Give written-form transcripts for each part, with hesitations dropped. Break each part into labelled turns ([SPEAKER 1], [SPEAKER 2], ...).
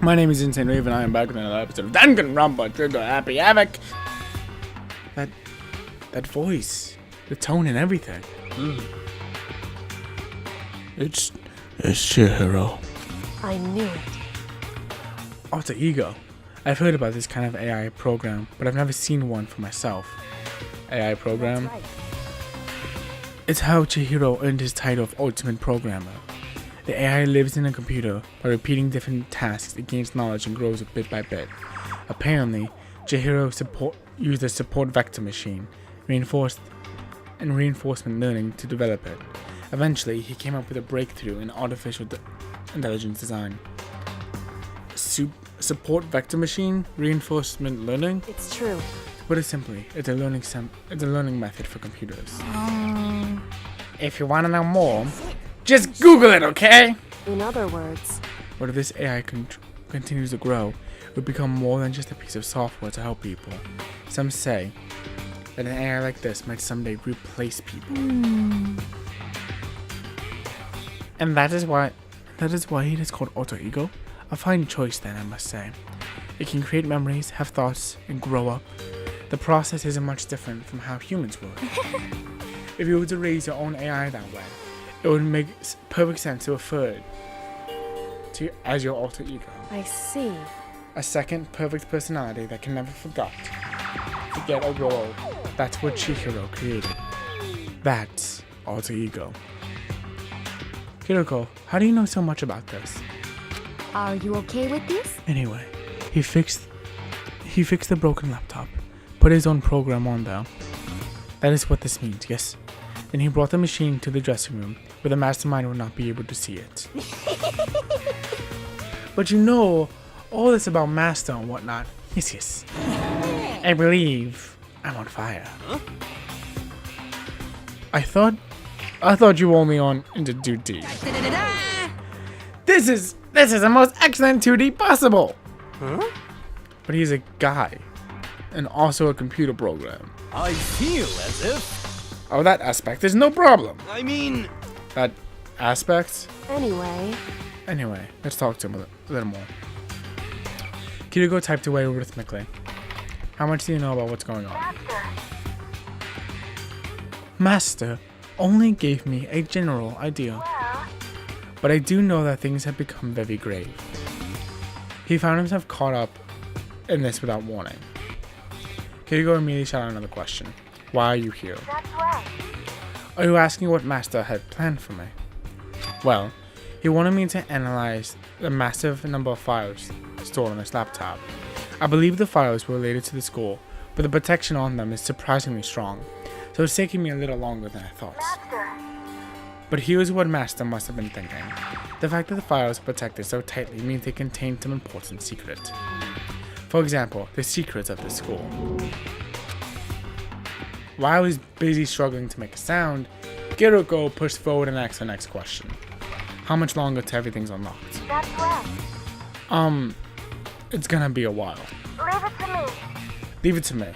[SPEAKER 1] My name is Insane Raven, and I am back with another episode of Danganronpa, Trigger Happy Havoc. That voice, the tone and everything. It's Chihiro.
[SPEAKER 2] I knew it.
[SPEAKER 1] Alter Ego. I've heard about this kind of AI program, but I've never seen one for myself. AI program?
[SPEAKER 2] That's right.
[SPEAKER 1] It's how Chihiro earned his title of Ultimate Programmer. The AI lives in a computer. By repeating different tasks, it gains knowledge and grows bit by bit. Apparently, Chihiro used a support vector machine, reinforcement learning to develop it. Eventually, he came up with a breakthrough in artificial intelligence design. Support vector machine, reinforcement learning.
[SPEAKER 2] It's true.
[SPEAKER 1] To put it simply, it's a learning method for computers. If you want to know more, just Google it, okay?
[SPEAKER 2] In other words,
[SPEAKER 1] But if this AI continues to grow, it will become more than just a piece of software to help people. Some say that an AI like this might someday replace people. And that is why it is called Alter Ego. A fine choice then, I must say. It can create memories, have thoughts, and grow up. The process isn't much different from how humans work. If you were to raise your own AI that way, it would make perfect sense to refer to as your alter ego.
[SPEAKER 2] I see.
[SPEAKER 1] A second perfect personality that can never forget or grow old. That's what Chihiro created. That's alter ego. Kiriko, how do you know so much about this?
[SPEAKER 2] Are you okay with this?
[SPEAKER 1] Anyway, he fixed the broken laptop, put his own program on there. That is what this means, yes? Then he brought the machine to the dressing room, where the mastermind would not be able to see it. But you know all this about Master and whatnot. Yes. I believe I'm on fire.
[SPEAKER 3] Huh?
[SPEAKER 1] I thought you were only on into 2D. This is the most excellent 2D possible.
[SPEAKER 3] Huh?
[SPEAKER 1] But he's a guy, and also a computer program.
[SPEAKER 3] I feel as if...
[SPEAKER 1] Oh, that aspect is no problem.
[SPEAKER 3] I mean...
[SPEAKER 1] That aspect?
[SPEAKER 2] Anyway,
[SPEAKER 1] Let's talk to him a little more. Kiriko typed away rhythmically. How much do you know about what's going on? Master only gave me a general idea. But I do know that things have become very grave. He found himself caught up in this without warning. Kiriko immediately shot out another question. Why are you here? Are you asking what Master had planned for me? Well, he wanted me to analyze the massive number of files stored on this laptop. I believe the files were related to the school, but the protection on them is surprisingly strong, so it's taking me a little longer than I thought. But here's what Master must have been thinking. The fact that the files are protected so tightly means they contain some important secret. For example, the secrets of the school. While I was busy struggling to make a sound, Kiriko pushed forward and asked the next question. How much longer till everything's unlocked? It's gonna be a while. Leave it to me.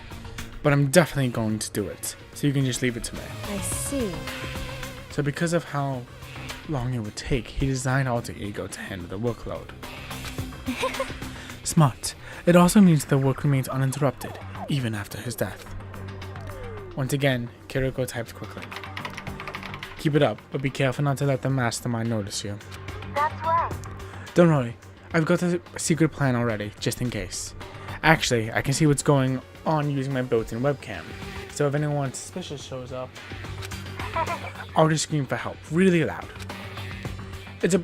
[SPEAKER 1] But I'm definitely going to do it, so you can just leave it to me.
[SPEAKER 2] I see.
[SPEAKER 1] So because of how long it would take, he designed Alter Ego to handle the workload. Smart. It also means the work remains uninterrupted, even after his death. Once again, Kiriko typed quickly. Keep it up, but be careful not to let the mastermind notice you. Don't worry, I've got a secret plan already, just in case. Actually, I can see what's going on using my built-in webcam, so if anyone suspicious shows up, I'll just scream for help, really loud. It's a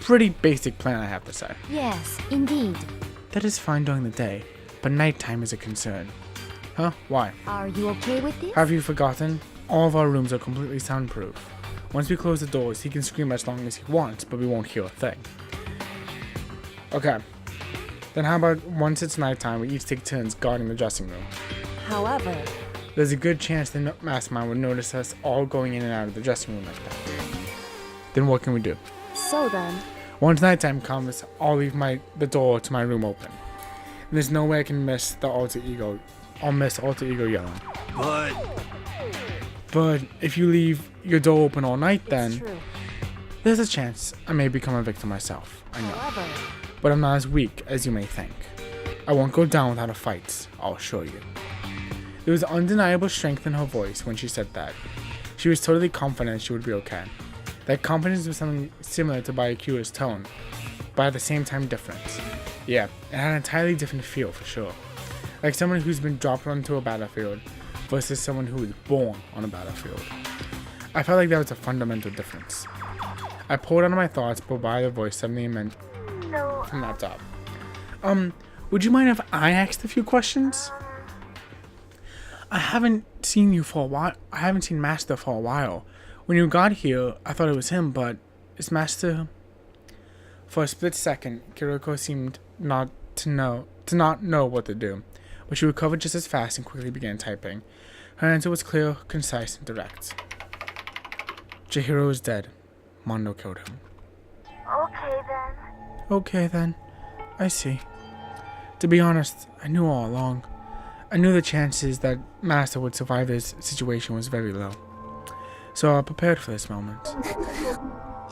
[SPEAKER 1] pretty basic plan, I have to say.
[SPEAKER 2] Yes, indeed.
[SPEAKER 1] That is fine during the day, but nighttime is a concern. Huh? Why?
[SPEAKER 2] Are you okay with this?
[SPEAKER 1] Have you forgotten? All of our rooms are completely soundproof. Once we close the doors, he can scream as long as he wants, but we won't hear a thing. Okay. Then how about once it's nighttime, we each take turns guarding the dressing room.
[SPEAKER 2] However,
[SPEAKER 1] There's a good chance the mastermind would notice us all going in and out of the dressing room like that. Then what can we do?
[SPEAKER 2] so then,
[SPEAKER 1] Once nighttime comes, I'll leave the door to my room open. And there's no way I can miss the alter ego. I'll miss alter ego yelling.
[SPEAKER 3] But...
[SPEAKER 1] But if you leave your door open all night, then
[SPEAKER 2] it's true.
[SPEAKER 1] There's a chance I may become a victim myself, I know.
[SPEAKER 2] However,
[SPEAKER 1] But I'm not as weak as you may think. I won't go down without a fight, I'll assure you. There was undeniable strength in her voice when she said that. She was totally confident she would be okay. That confidence was something similar to Bayakura's tone, but at the same time different. Yeah, it had an entirely different feel for sure. Like someone who's been dropped onto a battlefield versus someone who was born on a battlefield. I felt like that was a fundamental difference. I pulled out of my thoughts, but by the voice suddenly meant from that top. Would you mind if I asked a few questions? I haven't seen you for a while. I haven't seen Master for a while. When you got here, I thought it was him, but is Master... For a split second, Kiriko seemed not know what to do, but she recovered just as fast and quickly began typing. Her answer was clear, concise, and direct. Chihiro is dead. Mondo killed him. Okay then. I see. To be honest, I knew all along. I knew the chances that Master would survive this situation was very low. So I prepared for this moment.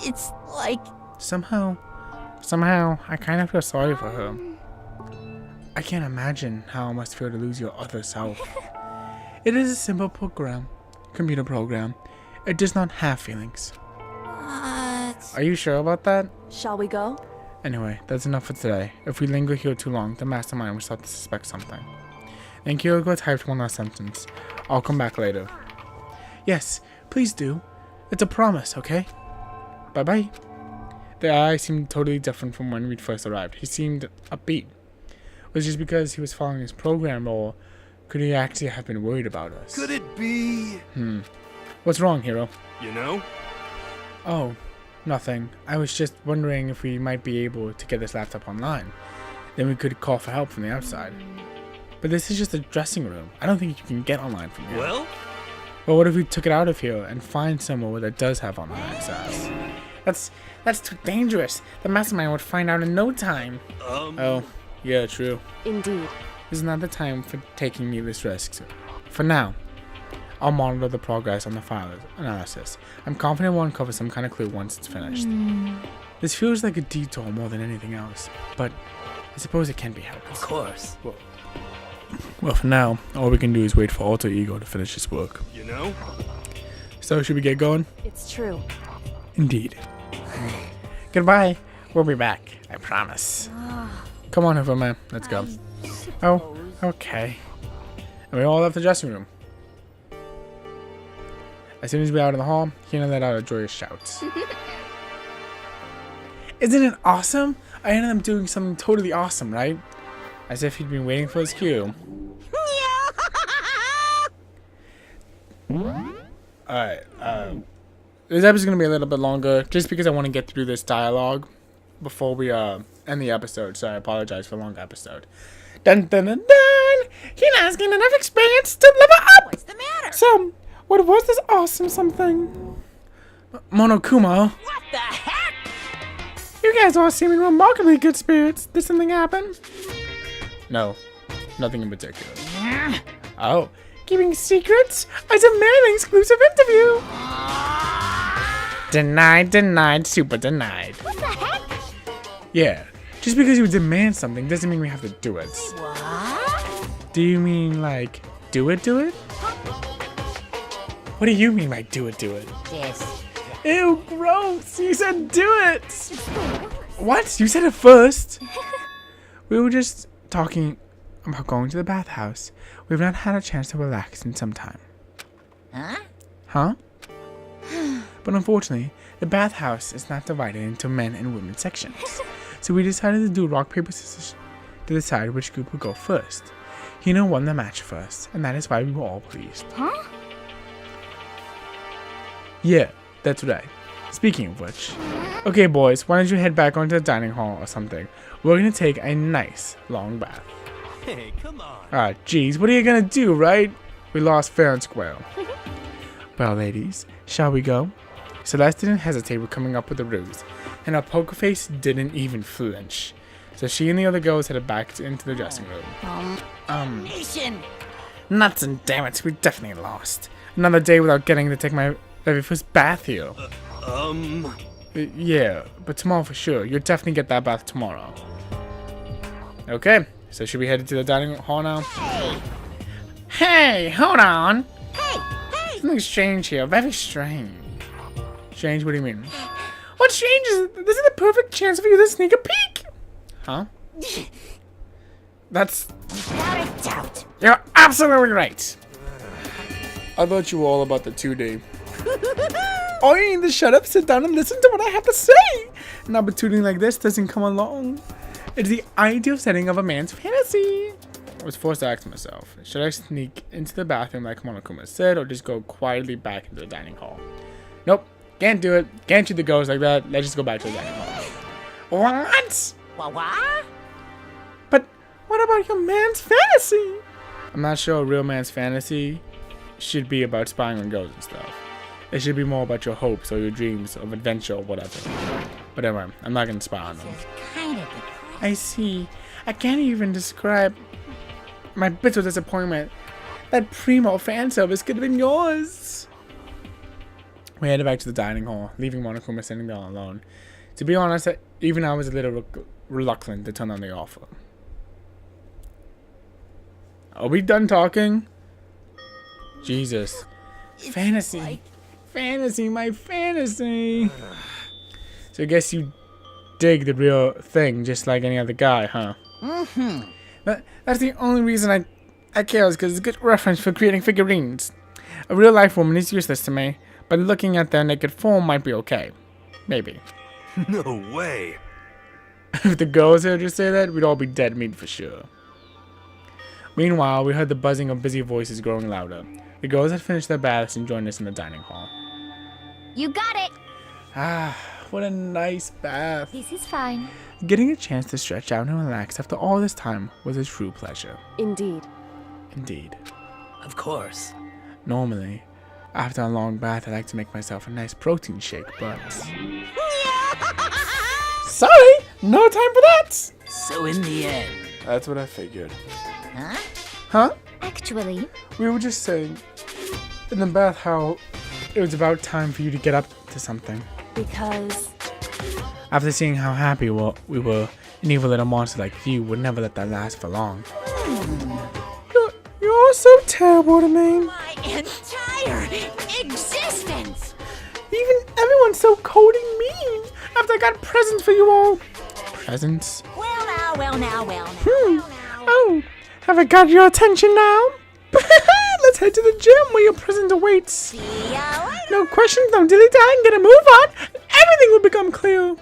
[SPEAKER 2] it's like...
[SPEAKER 1] Somehow, I kind of feel sorry for her. I can't imagine how it must feel to lose your other self. It is a simple computer program. It does not have feelings.
[SPEAKER 2] What?
[SPEAKER 1] Are you sure about that?
[SPEAKER 2] Shall we go?
[SPEAKER 1] Anyway, that's enough for today. If we linger here too long, the mastermind will start to suspect something. Then Kiriko typed one last sentence. I'll come back later. Yes, please do. It's a promise, okay? Bye-bye. The eye seemed totally different from when we'd first arrived. He seemed upbeat. Was it just because he was following his program, or could he actually have been worried about us?
[SPEAKER 3] Could it be?
[SPEAKER 1] What's wrong, Hiro?
[SPEAKER 3] You know?
[SPEAKER 1] Oh, nothing. I was just wondering if we might be able to get this laptop online. Then we could call for help from the outside. But this is just a dressing room. I don't think you can get online from here.
[SPEAKER 3] Well?
[SPEAKER 1] But what if we took it out of here and find somewhere that does have online access? That's too dangerous. The mastermind would find out in no time. Oh, yeah, true.
[SPEAKER 2] Indeed.
[SPEAKER 1] This is not the time for taking needless risks. For now, I'll monitor the progress on the file analysis. I'm confident we'll uncover some kind of clue once it's finished. This feels like a detour more than anything else, but I suppose it can be helped.
[SPEAKER 3] Of course.
[SPEAKER 1] Well, for now, all we can do is wait for Alter Ego to finish his work.
[SPEAKER 3] You know?
[SPEAKER 1] So, should we get going?
[SPEAKER 2] It's true.
[SPEAKER 1] Indeed. Goodbye. We'll be back. I promise. Come on, Overman. Let's go. Oh, okay. And we all left the dressing room. As soon as we were out in the hall, Hina let out a joyous shout. Isn't it awesome? I ended up doing something totally awesome, right? As if he'd been waiting for his cue. Alright, this episode's gonna be a little bit longer, just because I want to get through this dialogue before we end the episode, so I apologize for the long episode. Dun dun dun dun! Hina's gained enough experience to level up!
[SPEAKER 2] What's the matter?
[SPEAKER 1] So, what was this awesome something? Monokuma.
[SPEAKER 2] What the heck?
[SPEAKER 1] You guys all seem in remarkably good spirits. Did something happen? No, nothing in particular. Oh, keeping secrets? I demand an exclusive interview. Denied, super denied.
[SPEAKER 2] What the heck?
[SPEAKER 1] Yeah, just because you demand something doesn't mean we have to do it.
[SPEAKER 2] What?
[SPEAKER 1] Do you mean like, do it? What do you mean by do it?
[SPEAKER 2] Yes.
[SPEAKER 1] Ew, gross! You said do it! What? You said it first! We were just talking about going to the bathhouse. We've not had a chance to relax in some time. Huh? But unfortunately, the bathhouse is not divided into men and women sections. So we decided to do rock, paper, scissors to decide which group would go first. Hino won the match first, and that is why we were all pleased.
[SPEAKER 2] Huh?
[SPEAKER 1] Yeah, that's right. Speaking of which. Okay, boys, why don't you head back onto the dining hall or something? We're gonna take a nice long bath.
[SPEAKER 3] Hey, come on.
[SPEAKER 1] Ah, jeez, what are you gonna do, right? We lost fair and square. Well, ladies, shall we go? Celeste didn't hesitate with coming up with a ruse, and her poker face didn't even flinch. So she and the other girls headed back into the dressing room.
[SPEAKER 2] Nation.
[SPEAKER 1] Nuts and damn it, we definitely lost. Another day without getting to take my very first bath here. Yeah, but tomorrow for sure. You'll definitely get that bath tomorrow. Okay, so should we head to the dining hall now? Hey, hold on.
[SPEAKER 2] Hey!
[SPEAKER 1] Something strange here. Very strange. Strange? What do you mean? What's strange is this is the perfect chance for you to sneak a peek. Huh? That's...
[SPEAKER 2] Without a doubt.
[SPEAKER 1] You're absolutely right. I thought you were all about the 2D. All you need to shut up, sit down, and listen to what I have to say. An opportunity like this doesn't come along. It's the ideal setting of a man's fantasy. I was forced to ask myself, should I sneak into the bathroom like Monokuma said, or just go quietly back into the dining hall? Nope, can't do it. Can't shoot the ghost like that. Let's just go back to the dining hall. What?
[SPEAKER 2] What?
[SPEAKER 1] But what about your man's fantasy? I'm not sure a real man's fantasy should be about spying on ghosts and stuff. It should be more about your hopes or your dreams of adventure or whatever. But anyway, I'm not gonna spy on them.
[SPEAKER 2] Kind of depressing.
[SPEAKER 1] I see. I can't even describe my bitter disappointment. That primo fan service could have been yours. We headed back to the dining hall, leaving Monokuma sitting there alone. To be honest, even I was a little reluctant to turn on the offer. Are we done talking? Jesus. Fantasy. Fantasy, my fantasy. So I guess you dig the real thing just like any other guy, huh?
[SPEAKER 2] Mm-hmm.
[SPEAKER 1] That's the only reason I care is because it's a good reference for creating figurines. A real life woman is useless to me, but looking at their naked form might be okay. Maybe.
[SPEAKER 3] No way.
[SPEAKER 1] If the girls heard you say that, we'd all be dead meat for sure. Meanwhile, we heard the buzzing of busy voices growing louder. The girls had finished their baths and joined us in the dining hall.
[SPEAKER 4] You got it.
[SPEAKER 1] Ah, what a nice bath.
[SPEAKER 4] This is fine.
[SPEAKER 1] Getting a chance to stretch out and relax after all this time was a true pleasure.
[SPEAKER 2] Indeed.
[SPEAKER 1] Indeed.
[SPEAKER 5] Of course.
[SPEAKER 1] Normally, after a long bath, I like to make myself a nice protein shake, but... Sorry! No time for that!
[SPEAKER 5] So in the end.
[SPEAKER 1] That's what I figured.
[SPEAKER 4] Huh?
[SPEAKER 1] Huh?
[SPEAKER 4] Actually,
[SPEAKER 1] We were just saying in the bath how it was about time for you to get up to something.
[SPEAKER 2] Because
[SPEAKER 1] After seeing how happy we were, an evil little monster like you would never let that last for long. You're so terrible to me.
[SPEAKER 2] my entire existence.
[SPEAKER 1] Even everyone's so cold and mean after I got presents for you all. Presents?
[SPEAKER 2] Well now, well now, well now.
[SPEAKER 1] Oh, have I got your attention now? Let's head to the gym where your present awaits.
[SPEAKER 2] See ya later.
[SPEAKER 1] No questions, no dilly dally, gonna move on. Everything will become clear.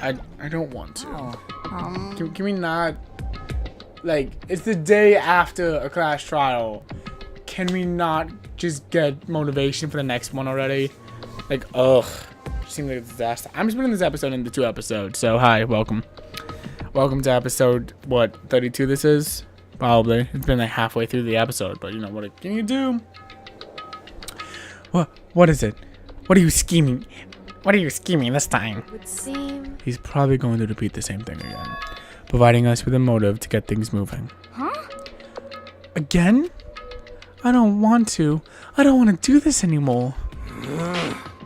[SPEAKER 1] I don't want to. Can we not? Like, it's the day after a class trial. Can we not just get motivation for the next one already? Like, ugh. It seems like a disaster. I'm splitting this episode into 2 episodes. So, hi, welcome. Welcome to episode, what, 32 this is? Probably. It's been like halfway through the episode, but you know, what can you do? What is it? What are you scheming? What are you scheming this time?
[SPEAKER 2] It would seem.
[SPEAKER 1] He's probably going to repeat the same thing again, providing us with a motive to get things moving.
[SPEAKER 4] huh?
[SPEAKER 1] Again? I don't want to. I don't want to do this anymore.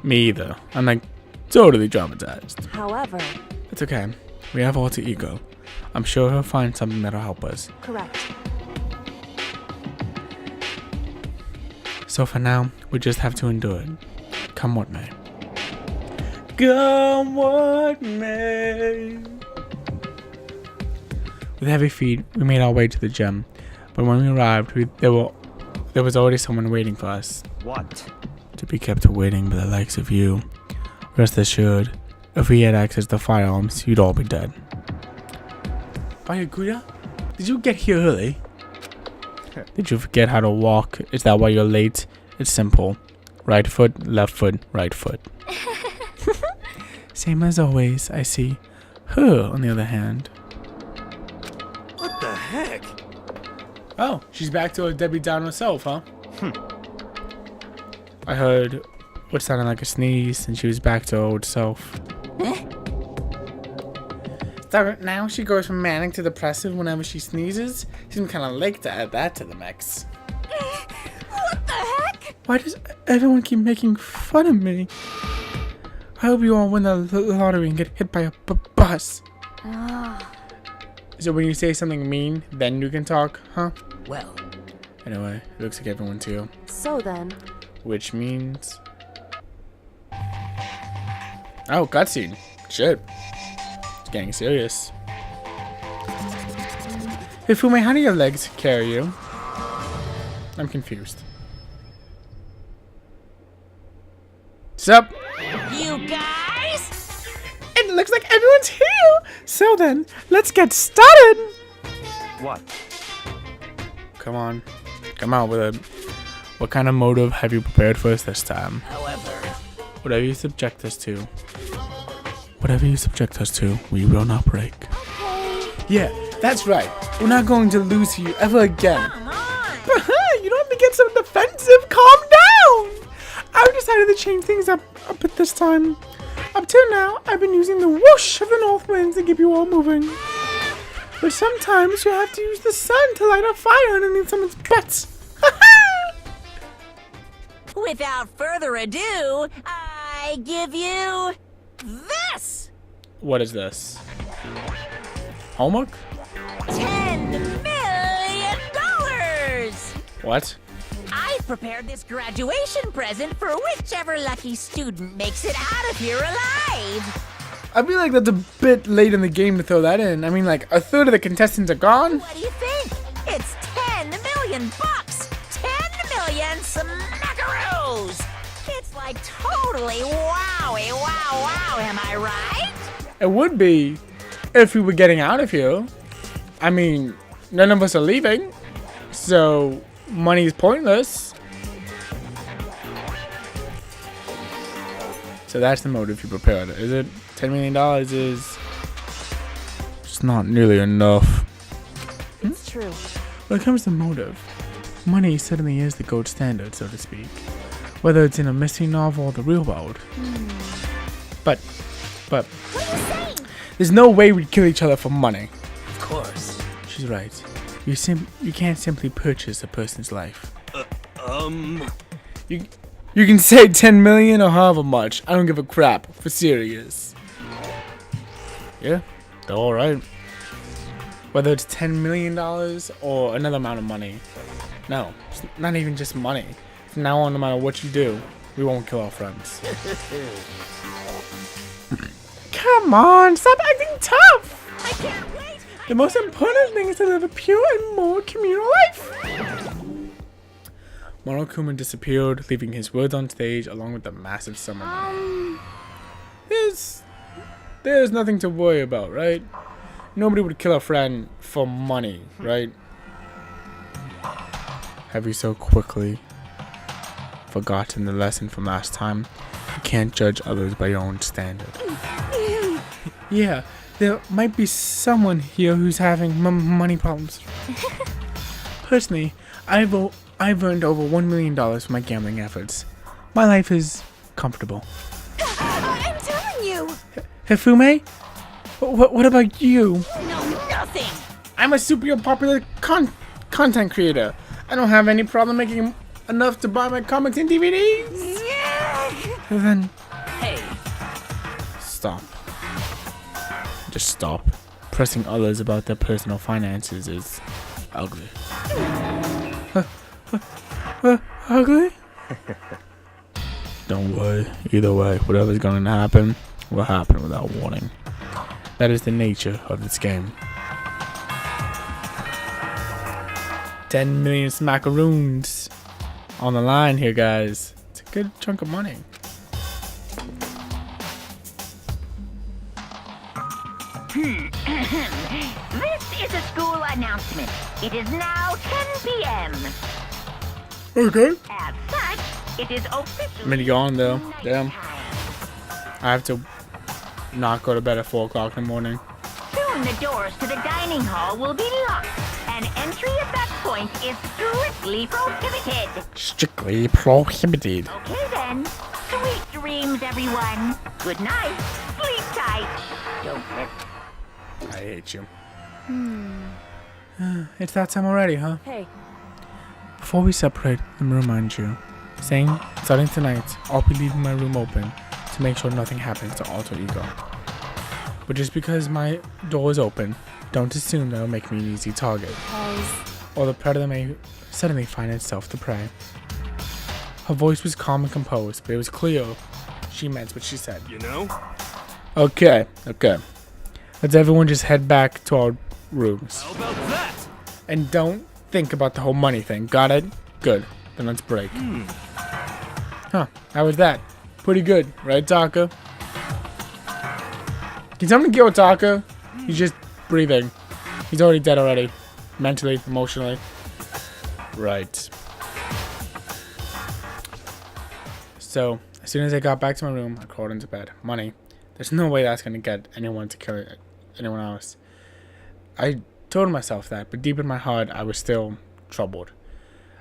[SPEAKER 1] Me either. I'm like totally traumatized.
[SPEAKER 2] However,
[SPEAKER 1] It's okay. We have alter ego. I'm sure he'll find something that'll help us.
[SPEAKER 2] correct.
[SPEAKER 1] So for now, we just have to endure it. Come what may. Come what may. With heavy feet, we made our way to the gym. But when we arrived, there was already someone waiting for us.
[SPEAKER 3] What?
[SPEAKER 1] To be kept waiting by the likes of you. Rest assured, if we had access to firearms, you'd all be dead. Bayaguya? Did you get here early? Did you forget how to walk? Is that why you're late? It's simple. Right foot, left foot, right foot. Same as always, I see. Her, on the other hand.
[SPEAKER 3] What the heck?
[SPEAKER 1] Oh, she's back to her Debbie Downer self, huh? I heard what sounded like a sneeze, and she was back to her old self. So now she goes from manic to depressive whenever she sneezes? Seems kind of late to add that to the mix.
[SPEAKER 2] What the heck?
[SPEAKER 1] Why does everyone keep making fun of me? I hope you all win the lottery and get hit by a bus. So when you say something mean, then you can talk, huh?
[SPEAKER 5] Well,
[SPEAKER 1] Anyway, it looks like everyone too.
[SPEAKER 2] So then.
[SPEAKER 1] Which means... Oh, cutscene. Shit. It's getting serious. Hifume, how do your legs carry you? I'm confused. Sup?
[SPEAKER 2] You guys?
[SPEAKER 1] It looks like everyone's here! So then, let's get started!
[SPEAKER 3] What?
[SPEAKER 1] Come on. Come out with it. What kind of motive have you prepared for us this time?
[SPEAKER 5] however,
[SPEAKER 1] Whatever you subject us to. Whatever you subject us to, we will not break. Yeah, that's right. We're not going to lose to you ever again.
[SPEAKER 2] Come on.
[SPEAKER 1] You don't have to get so defensive. Calm down. I've decided to change things up a bit this time. Up till now, I've been using the whoosh of the north winds to keep you all moving. But sometimes you have to use the sun to light a fire underneath someone's butts.
[SPEAKER 2] Without further ado, I give you this.
[SPEAKER 1] What is this? Homework?
[SPEAKER 2] $10 million.
[SPEAKER 1] What?
[SPEAKER 2] I prepared this graduation present for whichever lucky student makes it out of here alive.
[SPEAKER 1] I feel like that's a bit late in the game to throw that in. I mean, like, a third of the contestants are gone.
[SPEAKER 2] What do you think? It's $10 million. 10 million smackaroos. It's like totally wowie, wow, am I right?
[SPEAKER 1] It would be if we were getting out of here. I mean, none of us are leaving, so money is pointless. So that's the motive you prepared, is it? $10 million is just not nearly enough.
[SPEAKER 2] It's true.
[SPEAKER 1] When it comes to motive, money certainly is the gold standard, so to speak. Whether it's in a mystery novel or the real world. But,
[SPEAKER 2] What are you saying?
[SPEAKER 1] there's no way we'd kill each other for money.
[SPEAKER 5] of course.
[SPEAKER 1] She's right. You can't simply purchase a person's life. You can say 10 million or however much. I don't give a crap. For serious. Yeah, they're all right. Whether it's $10 million or another amount of money. No, it's not even just money. From now on, no matter what you do, we won't kill our friends. Come on, stop acting tough.
[SPEAKER 2] I can't wait.
[SPEAKER 1] The most important thing is to live a pure and more communal life. Monokuma disappeared, leaving his words on stage along with the massive summon. There's nothing to worry about, right? Nobody would kill a friend for money, right? Have you so quickly forgotten the lesson from last time? You can't judge others by your own standard. Yeah, there might be someone here who's having money problems. Personally, I've earned over $1 million for my gambling efforts. My life is comfortable.
[SPEAKER 2] I'm telling you.
[SPEAKER 1] Hifume? What about you?
[SPEAKER 2] No, nothing.
[SPEAKER 1] I'm a super popular content creator. I don't have any problem making enough to buy my comics and DVDs. Then
[SPEAKER 5] Hey,
[SPEAKER 1] stop. Just stop. Pressing others about their personal finances is ugly. Ugly? Don't worry. Either way, whatever's going to happen will happen without warning. That is the nature of this game. 10 million smackaroons on the line here, guys. It's a good chunk of money.
[SPEAKER 6] This is a school announcement. It is now 10 p.m.
[SPEAKER 1] Okay.
[SPEAKER 6] As such, it is officially
[SPEAKER 1] I'm gonna go on though.
[SPEAKER 6] nighttime.
[SPEAKER 1] Damn. I have to not go to bed at 4 o'clock in the morning.
[SPEAKER 6] Soon the doors to the dining hall will be locked, and entry at that point is strictly prohibited.
[SPEAKER 1] Strictly prohibited.
[SPEAKER 6] Okay then. Sweet dreams, everyone. Good night. Sleep tight. Don't let
[SPEAKER 1] I hate you. It's that time already, huh?
[SPEAKER 2] Hey,
[SPEAKER 1] Before we separate, let me remind you. Starting tonight, I'll be leaving my room open to make sure nothing happens to Alter Ego. But just because my door is open, don't assume that'll make me an easy target, or the predator may suddenly find itself to prey. Her voice was calm and composed, but it was clear she meant what she said.
[SPEAKER 3] You know?
[SPEAKER 1] Okay. Let's everyone just head back to our rooms.
[SPEAKER 3] How about that?
[SPEAKER 1] And don't think about the whole money thing. Got it? Good. Then let's break. Huh. How was that? Pretty good, right, Taka? Can someone kill Taka? He's just breathing. He's already dead already. Mentally, emotionally. Right. So, as soon as I got back to my room, I crawled into bed. Money. There's no way that's going to get anyone to kill anyone else. I told myself that, but deep in my heart, I was still troubled.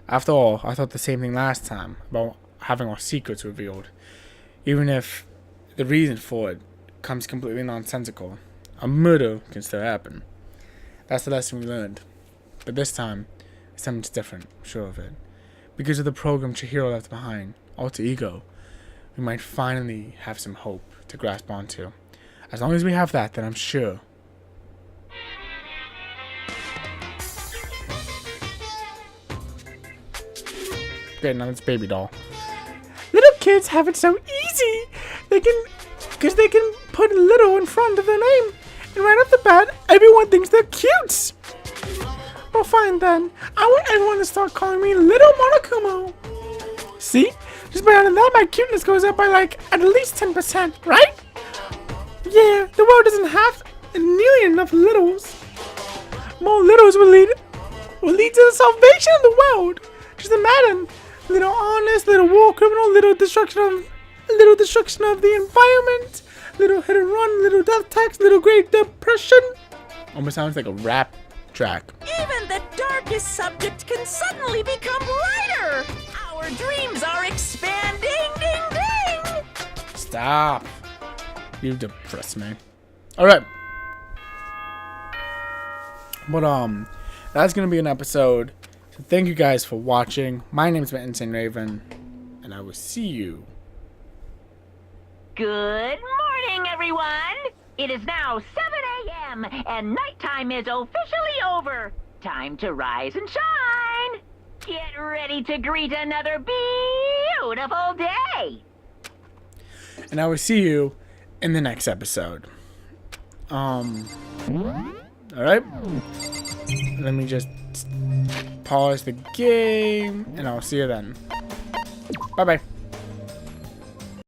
[SPEAKER 1] After all, I thought the same thing last time about having our secrets revealed. Even if the reason for it comes completely nonsensical, a murder can still happen. That's the lesson we learned. But this time, something's different, I'm sure of it. Because of the program Chihiro left behind, Alter Ego, we might finally have some hope to grasp onto. As long as we have that, then I'm sure. Great, now it's baby doll. Little kids have it so easy. Because they can put little in front of their name. And right off the bat, everyone thinks they're cute. Well, fine then. I want everyone to start calling me Little Monokumo. See? Just by adding that, my cuteness goes up by like at least 10%, right? Yeah, the world doesn't have nearly enough littles. More littles will lead to the salvation of the world. Just imagine, little honest, little war criminal, little destruction of the environment, little hit and run, little death tax, little Great Depression. Almost sounds like a rap track.
[SPEAKER 2] Even the darkest subject can suddenly become lighter. Our dreams are expanding. Ding ding.
[SPEAKER 1] Stop. You depress me. Alright. But that's gonna be an episode. So thank you guys for watching. My name's been Insane Raven, and I will see you.
[SPEAKER 6] Good morning, everyone. It is now 7 a.m. and nighttime is officially over. Time to rise and shine. Get ready to greet another beautiful day.
[SPEAKER 1] And I will see you in the next episode. Alright. Let me just pause the game, and I'll see you then. Bye-bye.